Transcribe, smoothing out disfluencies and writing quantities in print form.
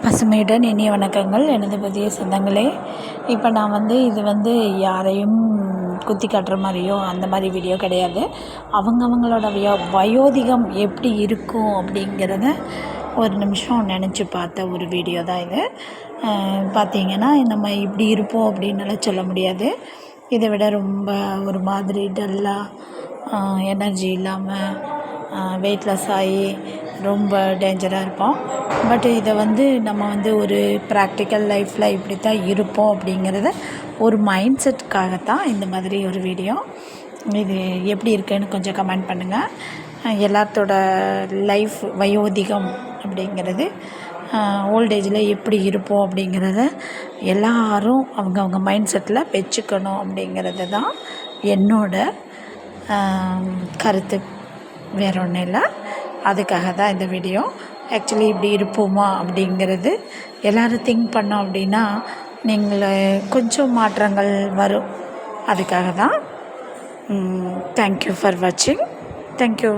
பசுமையுடன் இனிய வணக்கங்கள் எனது புதிய சொந்தங்களே. இப்போ நான் இது யாரையும் குத்தி காட்டுற மாதிரியோ அந்த மாதிரி வீடியோ கிடையாது. அவங்கவங்களோட வயோதிகம் எப்படி இருக்கும் அப்படிங்கிறத ஒரு நிமிஷம் நினச்சி பார்த்த ஒரு வீடியோ தான் இது. பார்த்திங்கன்னா நம்ம இப்படி இருப்போம் அப்படின்னால சொல்ல முடியாது. இதை விட ரொம்ப ஒரு மாதிரி டல்லாக எனர்ஜி இல்லாமல் வெயிட்லெஸ் ஆகி ரொம்ப டேஞ்சராக இருப்போம். பட் இதை நம்ம ஒரு ப்ராக்டிக்கல் லைஃப்பில் இப்படி தான் இருப்போம் அப்படிங்கிறத ஒரு மைண்ட் செட்டுக்காகத்தான் இந்த மாதிரி ஒரு வீடியோ. இது எப்படி இருக்குன்னு கொஞ்சம் கமெண்ட் பண்ணுங்கள். எல்லாத்தோட லைஃப் வயோதிகம் அப்படிங்கிறது ஓல்டேஜில் எப்படி இருப்போம் அப்படிங்கிறத எல்லாரும் அவங்கவுங்க மைண்ட் செட்டில் வச்சுக்கணும் அப்படிங்கிறது தான் என்னோட கருத்து. வேற ஒன்றும் இல்லை. அதுக்காக தான் இந்த வீடியோ. ஆக்சுவலி இப்படி இருப்போமா அப்படிங்கிறது எல்லோரும் திங்க் பண்ணோம் அப்படின்னா கொஞ்சம் மாற்றங்கள் வரும். அதுக்காக தான். தேங்க்யூ ஃபார் வாட்சிங். தேங்க்யூ.